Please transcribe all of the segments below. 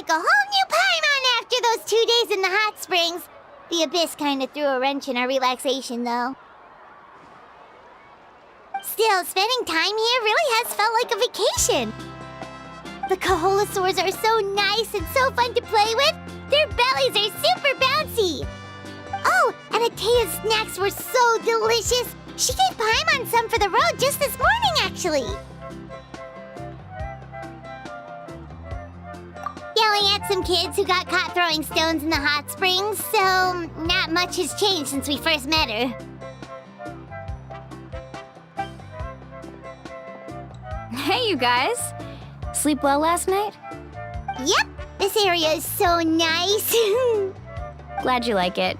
like a whole new Paimon after those 2 days in the hot springs. The Abyss kinda threw a wrench in our relaxation, though. Still, spending time here really has felt like a vacation. The Kaholosaurs are so nice and so fun to play with. Their bellies are super bouncy. Oh, and Atea's snacks were so delicious. She gave Paimon some for the road just this morning, actually. Yelling at some kids who got caught throwing stones in the hot springs, so not much has changed since we first met her. Hey, you guys. Sleep well last night? Yep, this area is so nice. Glad you like it.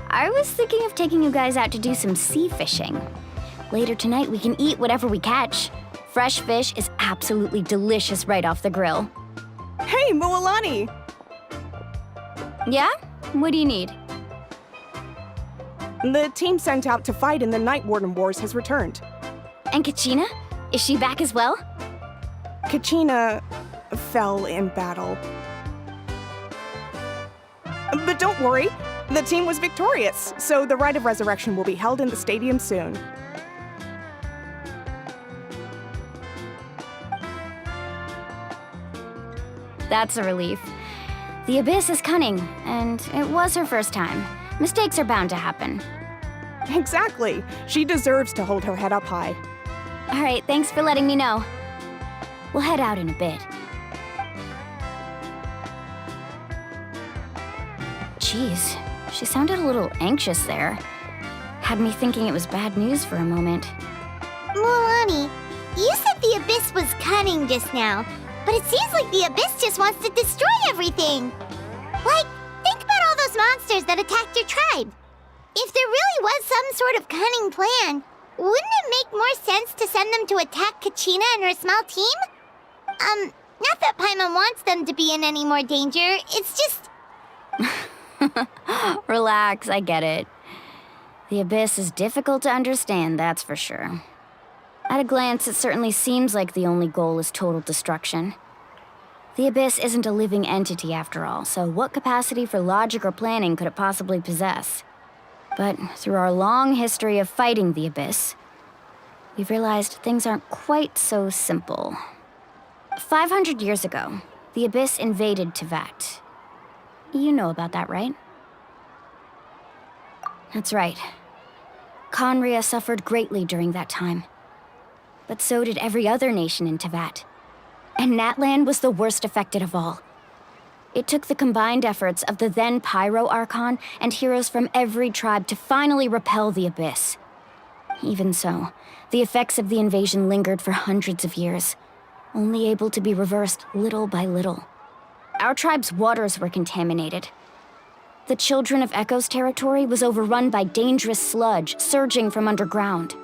I was thinking of taking you guys out to do some sea fishing. Later tonight, we can eat whatever we catch. Fresh fish is absolutely delicious right off the grill. Hey, Moalani! Yeah? What do you need? The team sent out to fight in the Night Warden Wars has returned. And Kachina? Is she back as well? Kachina fell in battle. But don't worry, the team was victorious, so the Rite of Resurrection will be held in the stadium soon. That's a relief. The Abyss is cunning, and it was her first time. Mistakes are bound to happen. Exactly. She deserves to hold her head up high. All right, thanks for letting me know. We'll head out in a bit. Jeez, she sounded a little anxious there. Had me thinking it was bad news for a moment. Mulani, you said the Abyss was cunning just now, but it seems like the Abyss just wants to destroy everything. Like, think about all those monsters that attacked your tribe. If there really was some sort of cunning plan, wouldn't it make more sense to send them to attack Kachina and her small team? Not that Paimon wants them to be in any more danger, it's just... Relax, I get it. The Abyss is difficult to understand, that's for sure. At a glance, it certainly seems like the only goal is total destruction. The Abyss isn't a living entity after all, so what capacity for logic or planning could it possibly possess? But through our long history of fighting the Abyss, we've realized things aren't quite so simple. 500 years ago, the Abyss invaded Teyvat. You know about that, right? That's right. Conria suffered greatly during that time. But so did every other nation in Teyvat. And Natlan was the worst affected of all. It took the combined efforts of the then Pyro Archon and heroes from every tribe to finally repel the Abyss. Even so, the effects of the invasion lingered for hundreds of years, only able to be reversed little by little. Our tribe's waters were contaminated. The Children of Echo's territory was overrun by dangerous sludge surging from underground.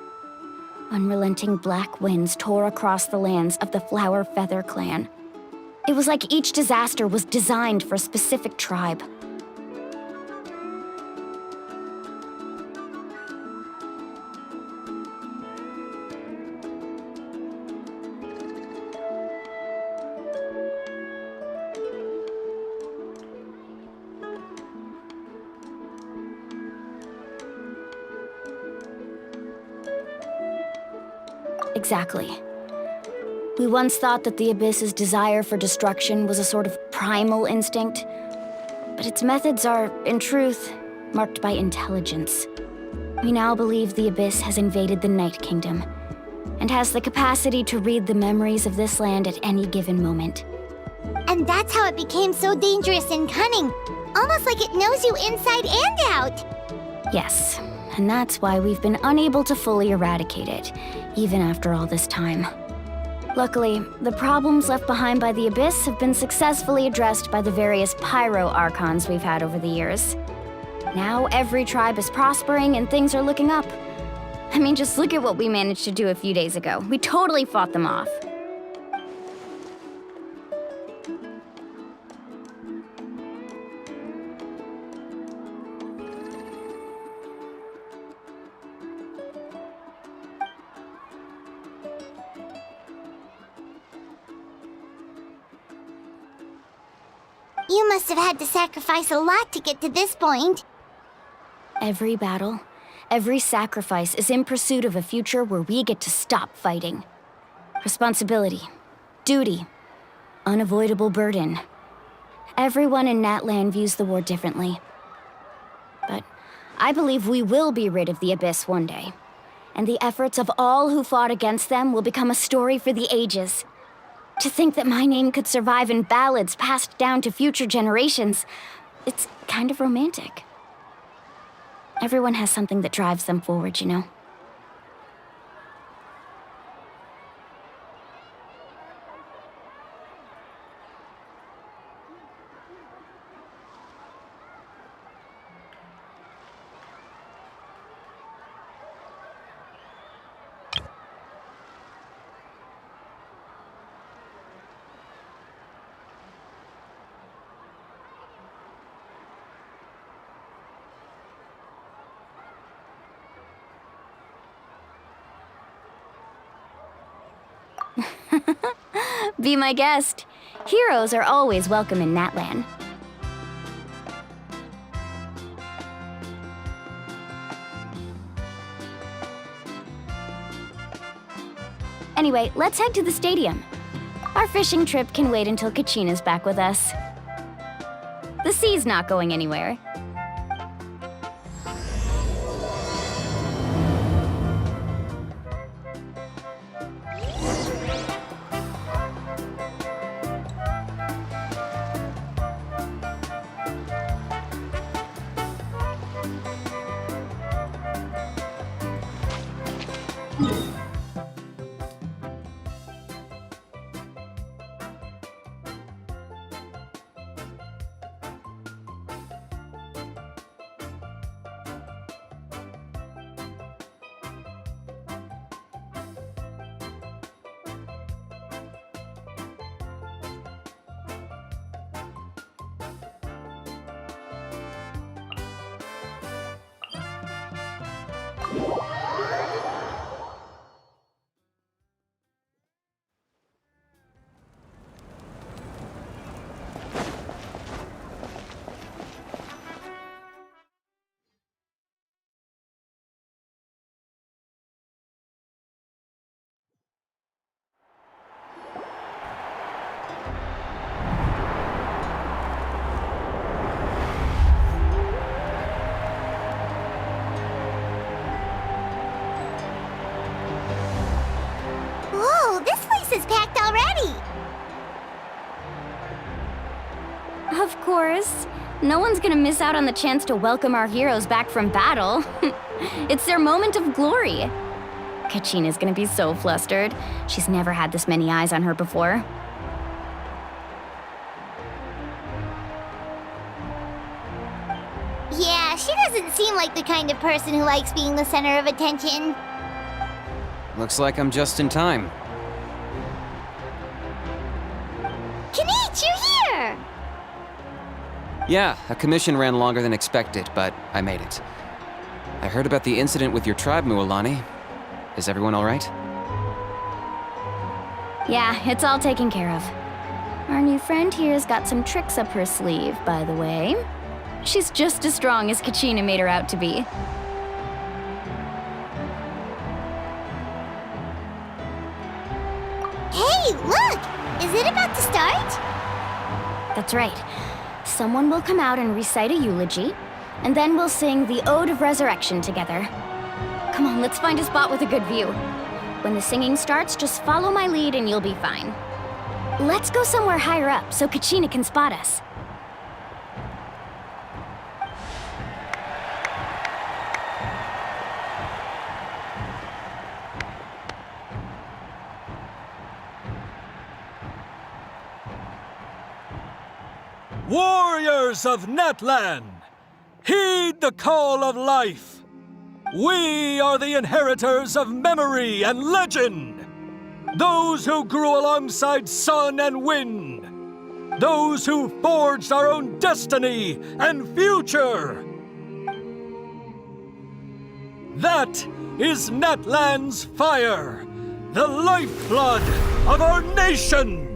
Unrelenting black winds tore across the lands of the Flower Feather clan. It was like each disaster was designed for a specific tribe. Exactly. We once thought that the Abyss's desire for destruction was a sort of primal instinct, but its methods are, in truth, marked by intelligence. We now believe the Abyss has invaded the Night Kingdom, and has the capacity to read the memories of this land at any given moment. And that's how it became so dangerous and cunning, almost like it knows you inside and out. Yes, and that's why we've been unable to fully eradicate it, even after all this time. Luckily, the problems left behind by the Abyss have been successfully addressed by the various Pyro Archons we've had over the years. Now every tribe is prospering and things are looking up. I mean, just look at what we managed to do a few days ago. We totally fought them off. You must have had to sacrifice a lot to get to this point. Every battle, every sacrifice is in pursuit of a future where we get to stop fighting. Responsibility, duty, unavoidable burden. Everyone in Natlan views the war differently. But I believe we will be rid of the Abyss one day. And the efforts of all who fought against them will become a story for the ages. To think that my name could survive in ballads passed down to future generations, it's kind of romantic. Everyone has something that drives them forward, you know? Be my guest. Heroes are always welcome in Natlan. Anyway, let's head to the stadium. Our fishing trip can wait until Kachina's back with us. The sea's not going anywhere. Whoa, this place is packed already! Of course. No one's gonna miss out on the chance to welcome our heroes back from battle. It's their moment of glory. Kachina's gonna be so flustered. She's never had this many eyes on her before. Yeah, she doesn't seem like the kind of person who likes being the center of attention. Looks like I'm just in time. Kinich, you're here! Yeah, a commission ran longer than expected, but I made it. I heard about the incident with your tribe, Mualani. Is everyone all right? Yeah, it's all taken care of. Our new friend here's got some tricks up her sleeve, by the way. She's just as strong as Kachina made her out to be. Hey, look! Is it about to start? That's right. Someone will come out and recite a eulogy, and then we'll sing the Ode of Resurrection together. Come on, let's find a spot with a good view. When the singing starts, just follow my lead and you'll be fine. Let's go somewhere higher up so Kachina can spot us. Warriors of Natlan, heed the call of life. We are the inheritors of memory and legend. Those who grew alongside sun and wind. Those who forged our own destiny and future. That is Natlan's fire, the lifeblood of our nation.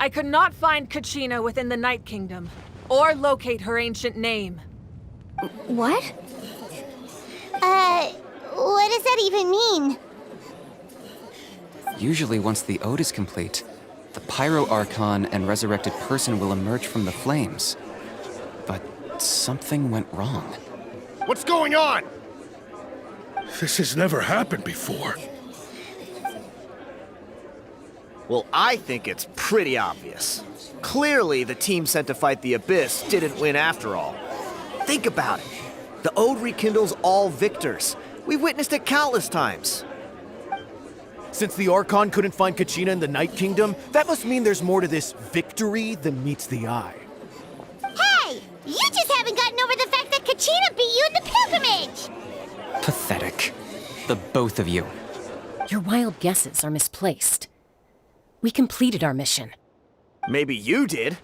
I could not find Kachina within the Night Kingdom, or locate her ancient name. What? What does that even mean? Usually once the ode is complete, the Pyro Archon and resurrected person will emerge from the flames. But something went wrong. What's going on? This has never happened before. Well, I think it's pretty obvious. Clearly, the team sent to fight the Abyss didn't win after all. Think about it. The Ode rekindles all victors. We've witnessed it countless times. Since the Archon couldn't find Kachina in the Night Kingdom, that must mean there's more to this victory than meets the eye. Hey! You just haven't gotten over the fact that Kachina beat you in the pilgrimage! Pathetic. The both of you. Your wild guesses are misplaced. We completed our mission. Maybe you did,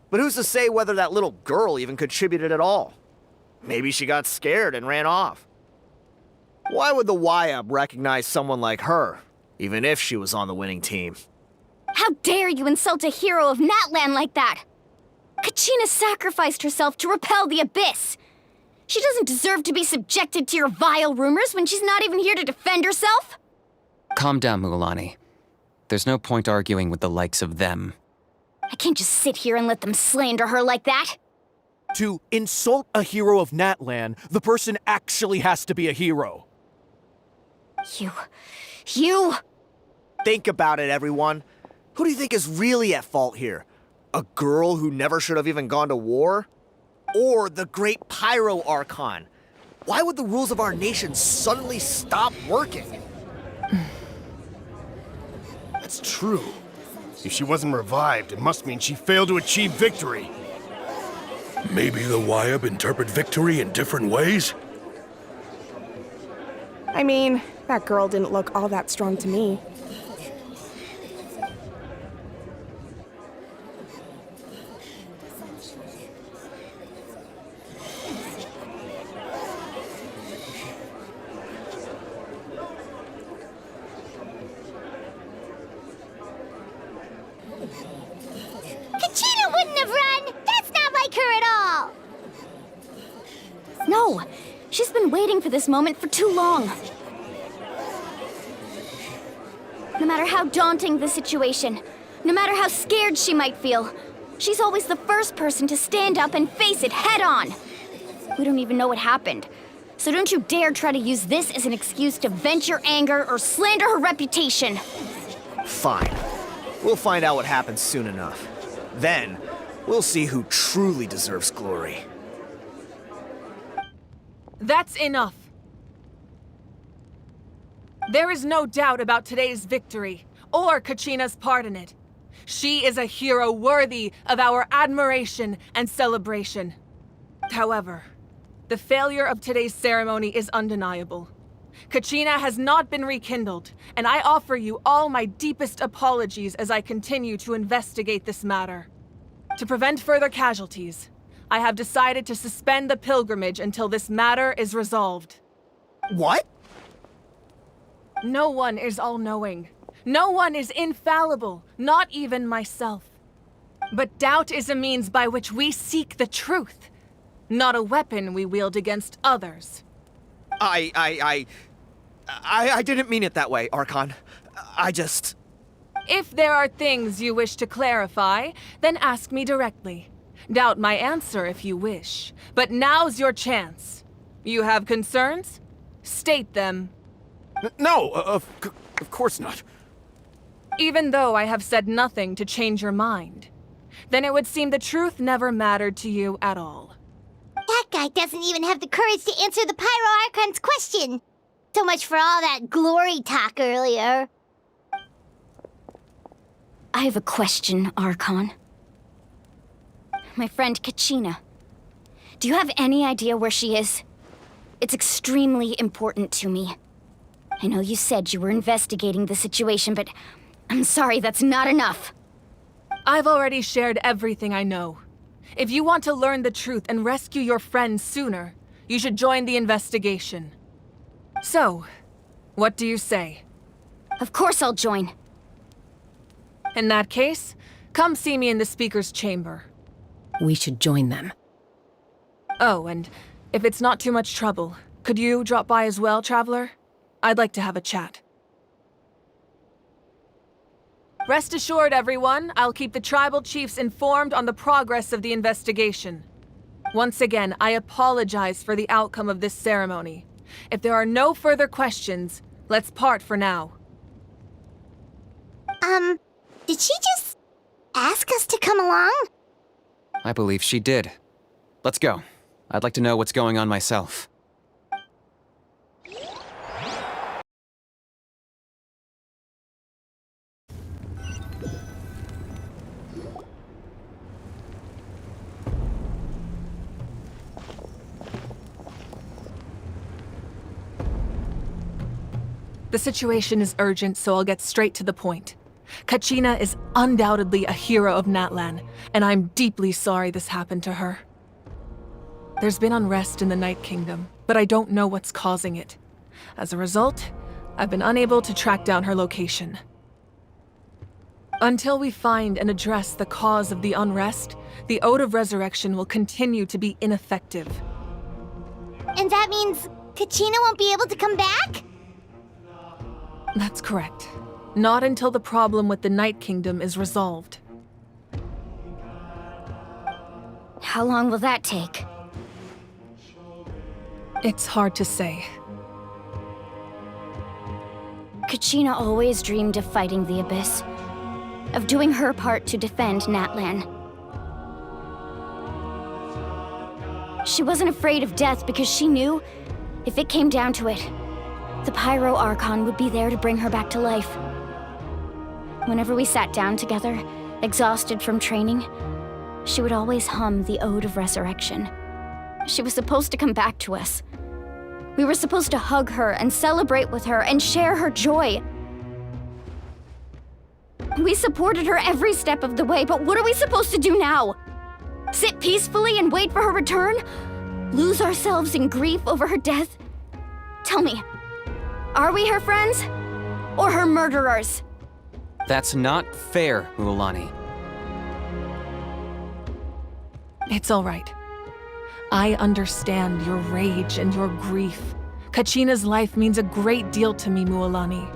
but who's to say whether that little girl even contributed at all? Maybe she got scared and ran off. Why would the YUB recognize someone like her, even if she was on the winning team? How dare you insult a hero of Natlan like that? Kachina sacrificed herself to repel the Abyss. She doesn't deserve to be subjected to your vile rumors when she's not even here to defend herself. Calm down, Mualani. There's no point arguing with the likes of them. I can't just sit here and let them slander her like that. To insult a hero of Natlan, the person actually has to be a hero. You... Think about it, everyone. Who do you think is really at fault here? A girl who never should have even gone to war? Or the great Pyro Archon? Why would the rules of our nation suddenly stop working? That's true. If she wasn't revived, it must mean she failed to achieve victory. Maybe the YUB interpret victory in different ways? I mean, that girl didn't look all that strong to me. Kachina wouldn't have run! That's not like her at all! No, she's been waiting for this moment for too long. No matter how daunting the situation, no matter how scared she might feel, she's always the first person to stand up and face it head on. We don't even know what happened, so don't you dare try to use this as an excuse to vent your anger or slander her reputation. Fine. We'll find out what happens soon enough. Then, we'll see who truly deserves glory. That's enough. There is no doubt about today's victory, or Kachina's part in it. She is a hero worthy of our admiration and celebration. However, the failure of today's ceremony is undeniable. Kachina has not been rekindled, and I offer you all my deepest apologies as I continue to investigate this matter. To prevent further casualties, I have decided to suspend the pilgrimage until this matter is resolved. What? No one is all-knowing. No one is infallible, not even myself. But doubt is a means by which we seek the truth, not a weapon we wield against others. I didn't mean it that way, Archon. If there are things you wish to clarify, then ask me directly. Doubt my answer if you wish. But now's your chance. You have concerns? State them. No, of course not. Even though I have said nothing to change your mind, then it would seem the truth never mattered to you at all. That guy doesn't even have the courage to answer the Pyro Archon's question. So much for all that glory talk earlier. I have a question, Archon. My friend Kachina. Do you have any idea where she is? It's extremely important to me. I know you said you were investigating the situation, but I'm sorry, that's not enough. I've already shared everything I know. If you want to learn the truth and rescue your friend sooner, you should join the investigation. So, what do you say? Of course I'll join. In that case, come see me in the speaker's chamber. We should join them. Oh, and if it's not too much trouble, could you drop by as well, Traveler? I'd like to have a chat. Rest assured, everyone, I'll keep the tribal chiefs informed on the progress of the investigation. Once again, I apologize for the outcome of this ceremony. If there are no further questions, let's part for now. Did she just ask us to come along? I believe she did. Let's go. I'd like to know what's going on myself. The situation is urgent, so I'll get straight to the point. Kachina is undoubtedly a hero of Natlan, and I'm deeply sorry this happened to her. There's been unrest in the Night Kingdom, but I don't know what's causing it. As a result, I've been unable to track down her location. Until we find and address the cause of the unrest, the Ode of Resurrection will continue to be ineffective. And that means Kachina won't be able to come back? That's correct. Not until the problem with the Night Kingdom is resolved. How long will that take? It's hard to say. Kachina always dreamed of fighting the Abyss, of doing her part to defend Natlan. She wasn't afraid of death because she knew, if it came down to it, the Pyro Archon would be there to bring her back to life. Whenever we sat down together, exhausted from training, she would always hum the Ode of Resurrection. She was supposed to come back to us. We were supposed to hug her and celebrate with her and share her joy. We supported her every step of the way, but what are we supposed to do now? Sit peacefully and wait for her return? Lose ourselves in grief over her death? Tell me, are we her friends? Or her murderers? That's not fair, Mualani. It's all right. I understand your rage and your grief. Kachina's life means a great deal to me, Mualani.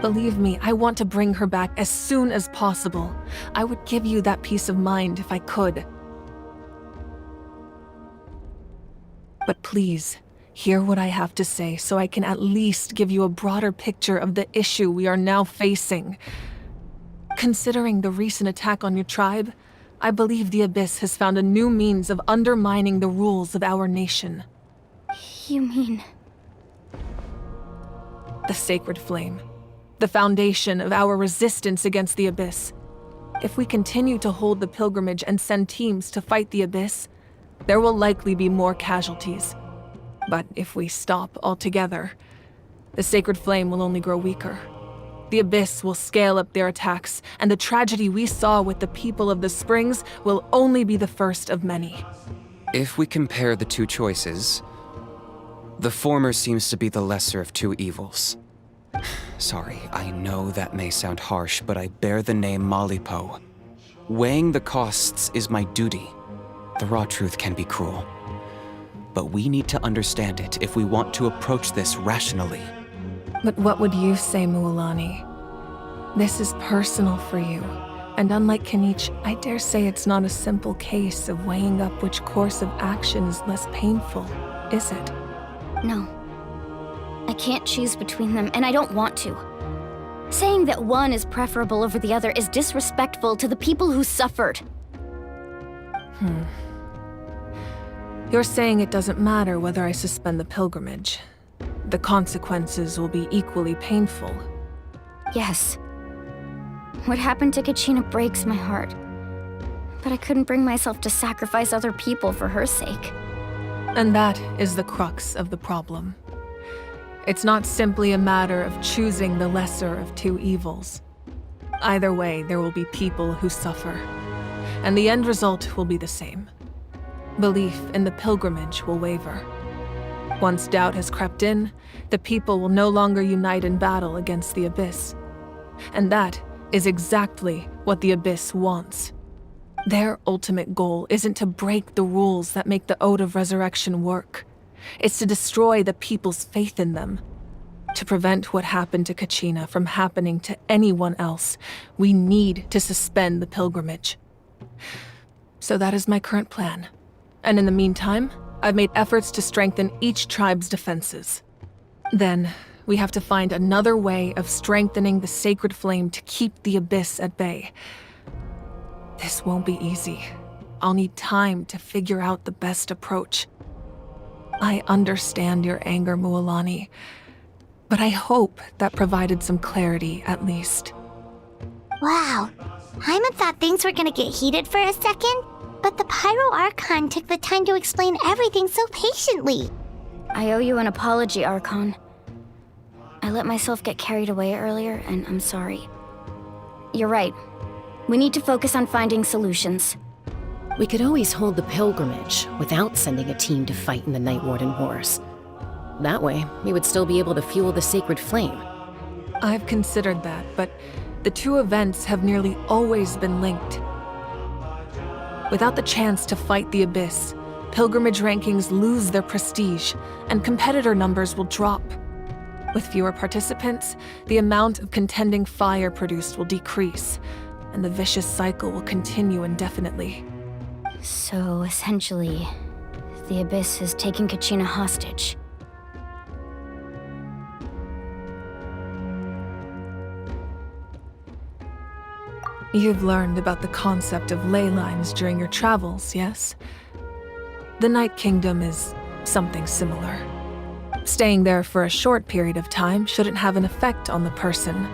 Believe me, I want to bring her back as soon as possible. I would give you that peace of mind if I could. But please, hear what I have to say so I can at least give you a broader picture of the issue we are now facing. Considering the recent attack on your tribe, I believe the Abyss has found a new means of undermining the rules of our nation. You mean... The Sacred Flame. The foundation of our resistance against the Abyss. If we continue to hold the pilgrimage and send teams to fight the Abyss, there will likely be more casualties. But if we stop altogether, the Sacred Flame will only grow weaker. The Abyss will scale up their attacks, and the tragedy we saw with the people of the Springs will only be the first of many. If we compare the two choices, the former seems to be the lesser of two evils. Sorry, I know that may sound harsh, but I bear the name Malipo. Weighing the costs is my duty. The raw truth can be cruel. But we need to understand it if we want to approach this rationally. But what would you say, Mualani? This is personal for you, and unlike Kanich, I dare say it's not a simple case of weighing up which course of action is less painful, is it? No. I can't choose between them, and I don't want to. Saying that one is preferable over the other is disrespectful to the people who suffered. You're saying it doesn't matter whether I suspend the pilgrimage. The consequences will be equally painful. Yes. What happened to Kachina breaks my heart. But I couldn't bring myself to sacrifice other people for her sake. And that is the crux of the problem. It's not simply a matter of choosing the lesser of two evils. Either way, there will be people who suffer, and the end result will be the same. Belief in the pilgrimage will waver. Once doubt has crept in, the people will no longer unite in battle against the Abyss. And that is exactly what the Abyss wants. Their ultimate goal isn't to break the rules that make the Ode of Resurrection work. It's to destroy the people's faith in them. To prevent what happened to Kachina from happening to anyone else, we need to suspend the pilgrimage. So that is my current plan. And in the meantime, I've made efforts to strengthen each tribe's defenses. Then, we have to find another way of strengthening the sacred flame to keep the Abyss at bay. This won't be easy. I'll need time to figure out the best approach. I understand your anger, Mualani, but I hope that provided some clarity at least. Wow. Hyman thought things were gonna get heated for a second, but the Pyro Archon took the time to explain everything so patiently. I owe you an apology, Archon. I let myself get carried away earlier, and I'm sorry. You're right. We need to focus on finding solutions. We could always hold the pilgrimage without sending a team to fight in the Night Warden Wars. That way, we would still be able to fuel the sacred flame. I've considered that, but the two events have nearly always been linked. Without the chance to fight the Abyss, pilgrimage rankings lose their prestige, and competitor numbers will drop. With fewer participants, the amount of contending fire produced will decrease, and the vicious cycle will continue indefinitely. So, essentially, the Abyss has taken Kachina hostage. You've learned about the concept of ley lines during your travels, yes? The Night Kingdom is something similar. Staying there for a short period of time shouldn't have an effect on the person.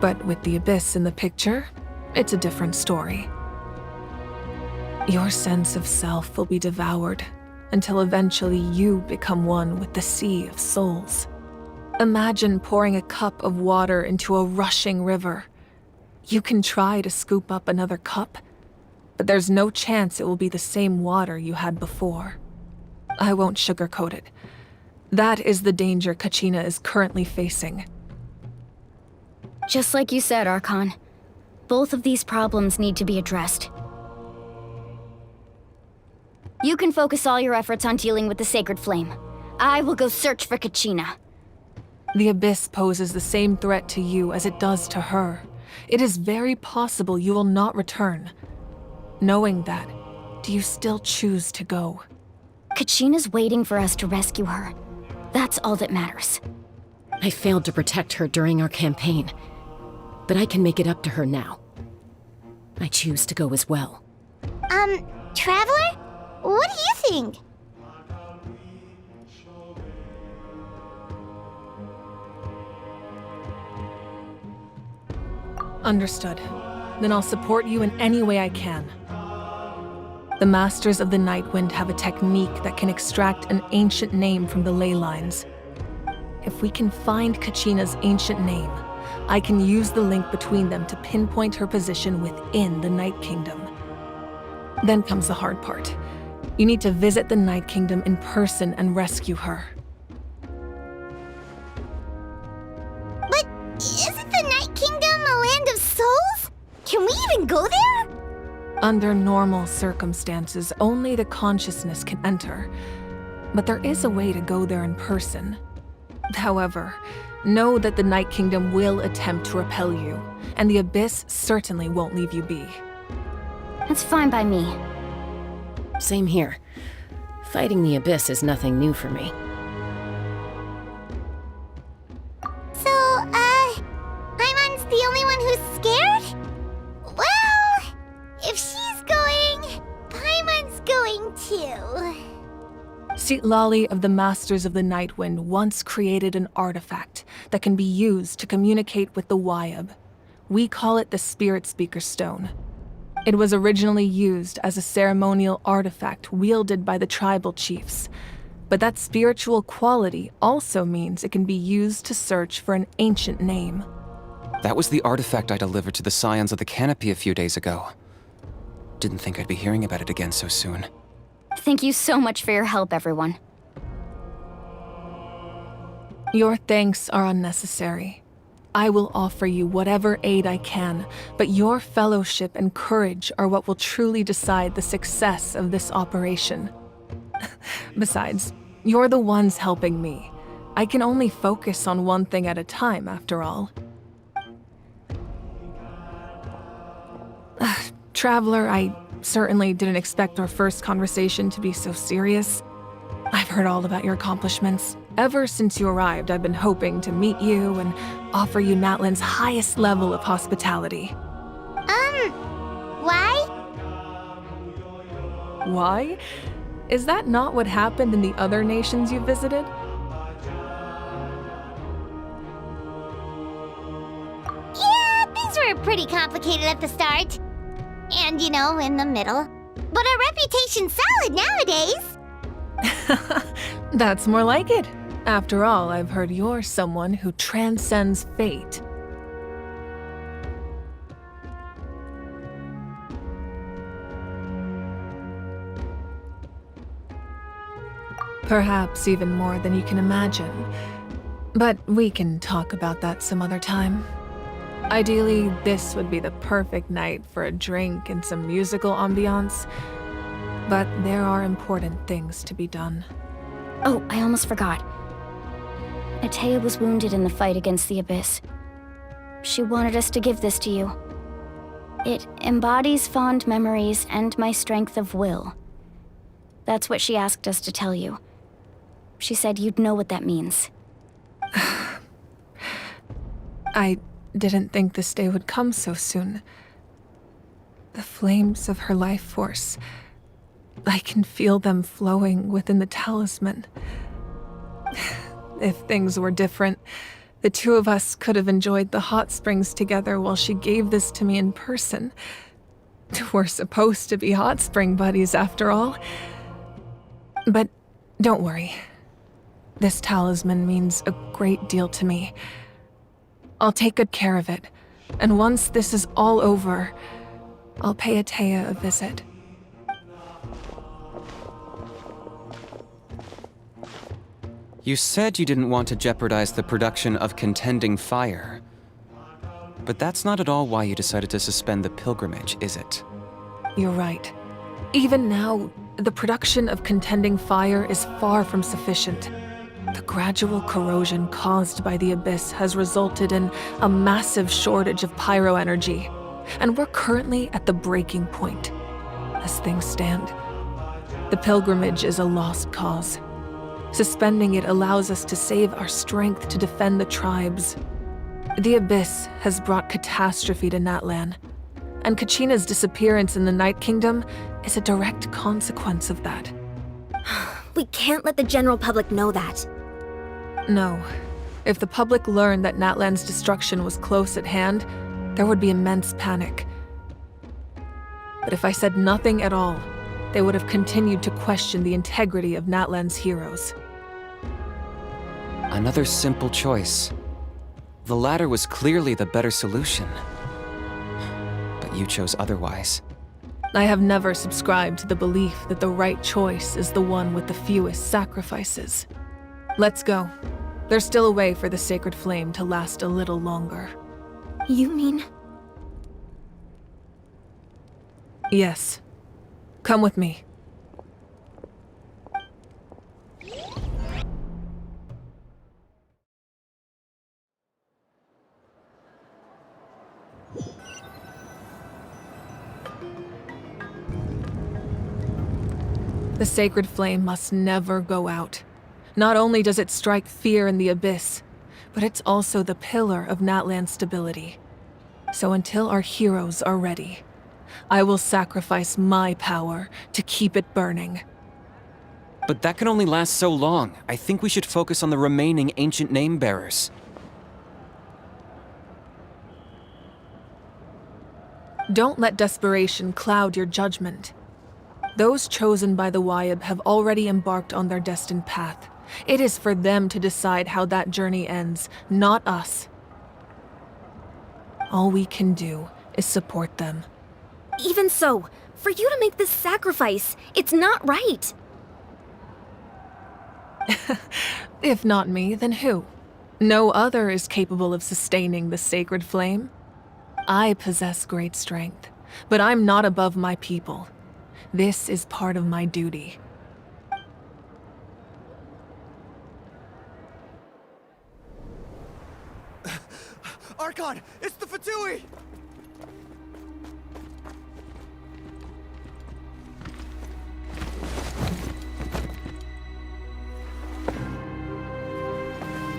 But with the Abyss in the picture, it's a different story. Your sense of self will be devoured until eventually you become one with the Sea of Souls. Imagine pouring a cup of water into a rushing river. You can try to scoop up another cup, but there's no chance it will be the same water you had before. I won't sugarcoat it. That is the danger Kachina is currently facing. Just like you said, Archon. Both of these problems need to be addressed. You can focus all your efforts on dealing with the Sacred Flame. I will go search for Kachina. The Abyss poses the same threat to you as it does to her. It is very possible you will not return. Knowing that, do you still choose to go? Kachina's waiting for us to rescue her. That's all that matters. I failed to protect her during our campaign, but I can make it up to her now. I choose to go as well. Traveler? What do you think? Understood. Then I'll support you in any way I can. The Masters of the Nightwind have a technique that can extract an ancient name from the ley lines. If we can find Kachina's ancient name, I can use the link between them to pinpoint her position within the Night Kingdom. Then comes the hard part. You need to visit the Night Kingdom in person and rescue her. But isn't the Night Kingdom a land of souls? Can we even go there? Under normal circumstances, only the consciousness can enter. But there is a way to go there in person. However, Know that the Night Kingdom will attempt to repel you, and the Abyss certainly won't leave you be. That's fine by me. Same here. Fighting the Abyss is nothing new for me. So, Paimon's the only one who's scared? Well, if she's going, Paimon's going too. Citlali of the Masters of the Nightwind once created an artifact that can be used to communicate with the Wyab. We call it the Spirit Speaker Stone. It was originally used as a ceremonial artifact wielded by the tribal chiefs, but that spiritual quality also means it can be used to search for an ancient name. That was the artifact I delivered to the Scions of the Canopy a few days ago. Didn't think I'd be hearing about it again so soon. Thank you so much for your help, everyone. Your thanks are unnecessary. I will offer you whatever aid I can, but your fellowship and courage are what will truly decide the success of this operation. Besides, you're the ones helping me. I can only focus on one thing at a time, after all. Traveler, I certainly didn't expect our first conversation to be so serious. I've heard all about your accomplishments. Ever since you arrived, I've been hoping to meet you and offer you Natlan's highest level of hospitality. Why? Why? Is that not what happened in the other nations you visited? Yeah, things were pretty complicated at the start. And, in the middle. But our reputation's solid nowadays. That's more like it. After all, I've heard you're someone who transcends fate. Perhaps even more than you can imagine. But we can talk about that some other time. Ideally, this would be the perfect night for a drink and some musical ambiance. But there are important things to be done. Oh, I almost forgot. Atea was wounded in the fight against the Abyss. She wanted us to give this to you. It embodies fond memories and my strength of will. That's what she asked us to tell you. She said you'd know what that means. I didn't think this day would come so soon. The flames of her life force. I can feel them flowing within the talisman. If things were different, the two of us could have enjoyed the hot springs together while she gave this to me in person. We're supposed to be hot spring buddies after all. But don't worry. This talisman means a great deal to me. I'll take good care of it, and once this is all over, I'll pay Atea a visit. You said you didn't want to jeopardize the production of Contending Fire. But that's not at all why you decided to suspend the pilgrimage, is it? You're right. Even now, the production of Contending Fire is far from sufficient. The gradual corrosion caused by the Abyss has resulted in a massive shortage of pyro energy, and we're currently at the breaking point. As things stand, the pilgrimage is a lost cause. Suspending it allows us to save our strength to defend the tribes. The Abyss has brought catastrophe to Natlan, and Kachina's disappearance in the Night Kingdom is a direct consequence of that. We can't let the general public know that. No. If the public learned that Natlan's destruction was close at hand, there would be immense panic. But if I said nothing at all, they would have continued to question the integrity of Natlan's heroes. Another simple choice. The latter was clearly the better solution. But you chose otherwise. I have never subscribed to the belief that the right choice is the one with the fewest sacrifices. Let's go. There's still a way for the sacred flame to last a little longer. You mean? Yes. Come with me. The sacred flame must never go out. Not only does it strike fear in the abyss, but it's also the pillar of Natlan's stability. So until our heroes are ready, I will sacrifice my power to keep it burning. But that can only last so long. I think we should focus on the remaining ancient name-bearers. Don't let desperation cloud your judgment. Those chosen by the Wyab have already embarked on their destined path. It is for them to decide how that journey ends, not us. All we can do is support them. Even so, for you to make this sacrifice, it's not right. If not me, then who? No other is capable of sustaining the sacred flame. I possess great strength, but I'm not above my people. This is part of my duty. Archon, it's the Fatui!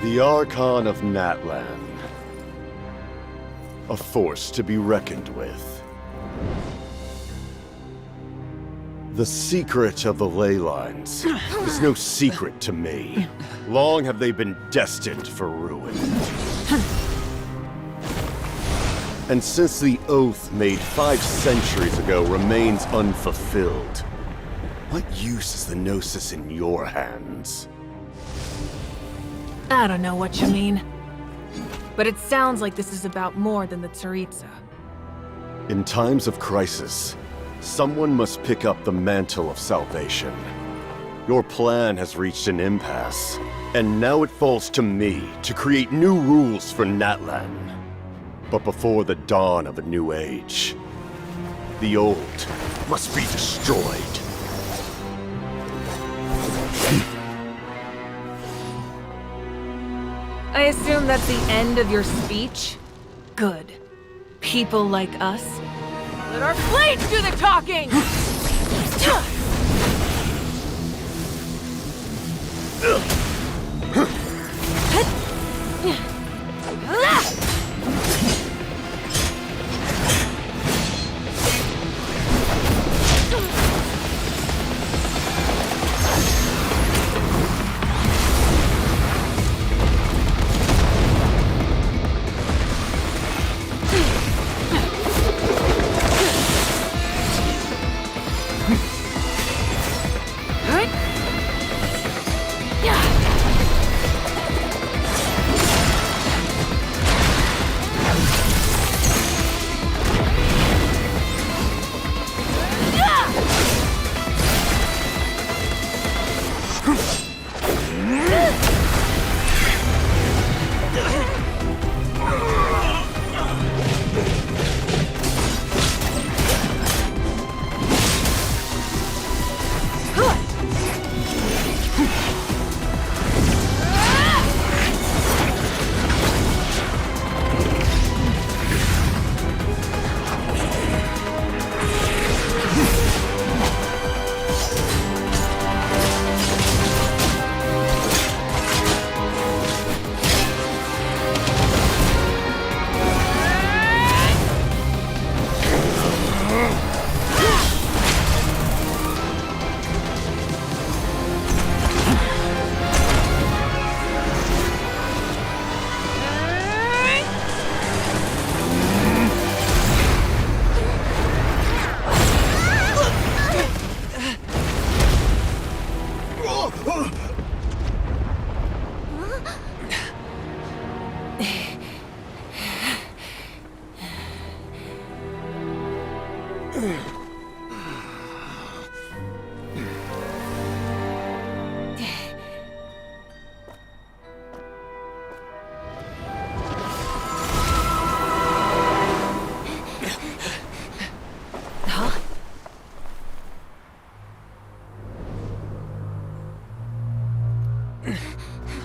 The Archon of Natlan. A force to be reckoned with. The secret of the ley lines is no secret to me. Long have they been destined for ruin. And since the oath made 5 centuries ago remains unfulfilled, what use is the Gnosis in your hands? I don't know what you mean. But it sounds like this is about more than the Tsaritsa. In times of crisis, someone must pick up the mantle of salvation. Your plan has reached an impasse, and now it falls to me to create new rules for Natlan. But before the dawn of a new age, the old must be destroyed. I assume that's the end of your speech? Good. People like us, let our blades do the talking!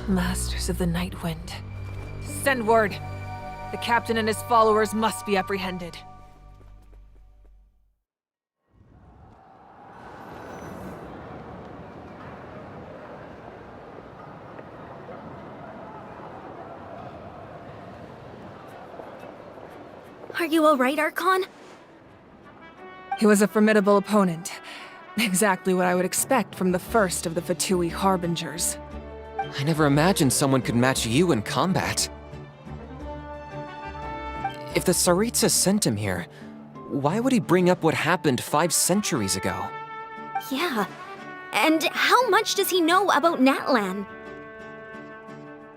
Masters of the Night Wind. Send word. The captain and his followers must be apprehended. Are you alright, Archon? He was a formidable opponent. Exactly what I would expect from the first of the Fatui Harbingers. I never imagined someone could match you in combat. If the Tsaritsa sent him here, why would he bring up what happened 5 centuries ago? Yeah. And how much does he know about Natlan?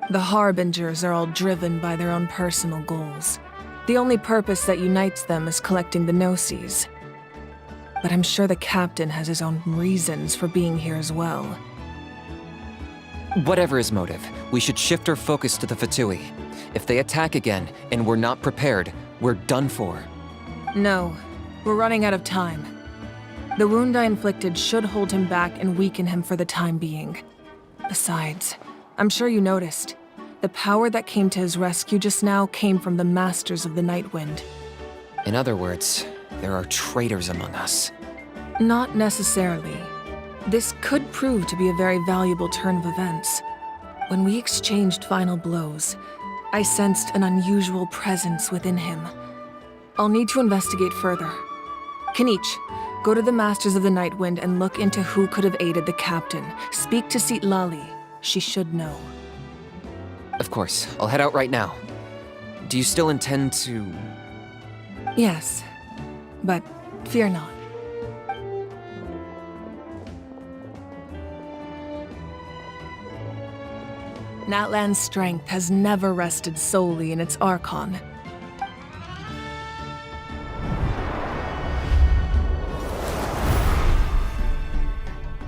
The Harbingers are all driven by their own personal goals. The only purpose that unites them is collecting the Gnosis. But I'm sure the captain has his own reasons for being here as well. Whatever his motive, we should shift our focus to the Fatui. If they attack again, and we're not prepared, we're done for. No, we're running out of time. The wound I inflicted should hold him back and weaken him for the time being. Besides, I'm sure you noticed, the power that came to his rescue just now came from the Masters of the Nightwind. In other words, there are traitors among us. Not necessarily. This could prove to be a very valuable turn of events. When we exchanged final blows, I sensed an unusual presence within him. I'll need to investigate further. Kanich, go to the Masters of the Nightwind and look into who could have aided the captain. Speak to Sitlali. She should know. Of course, I'll head out right now. Do you still intend to... Yes, but fear not. Natlan's strength has never rested solely in its archon.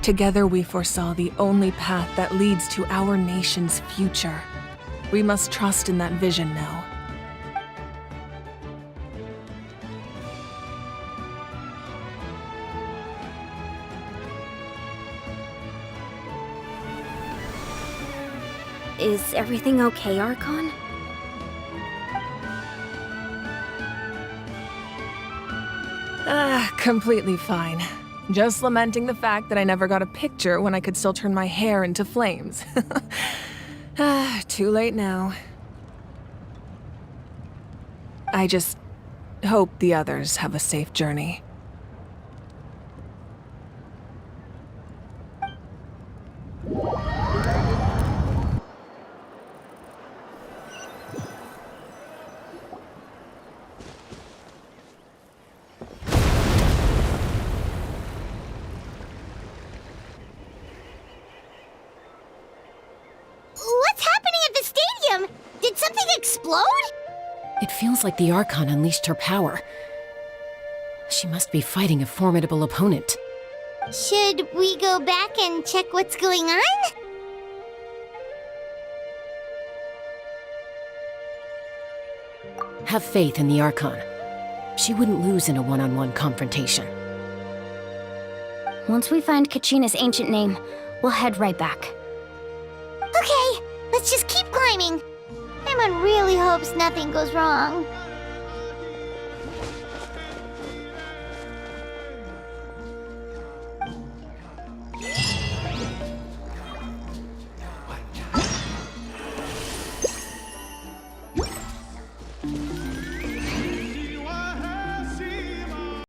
Together we foresaw the only path that leads to our nation's future. We must trust in that vision now. Is everything okay, Archon? Completely fine. Just lamenting the fact that I never got a picture when I could still turn my hair into flames. Too late now. I just hope the others have a safe journey. What's happening at the stadium? Did something explode? It feels like the Archon unleashed her power. She must be fighting a formidable opponent. Should we go back and check what's going on? Have faith in the Archon. She wouldn't lose in a one-on-one confrontation. Once we find Kachina's ancient name, we'll head right back. Okay, let's just keep climbing. Emma really hopes nothing goes wrong.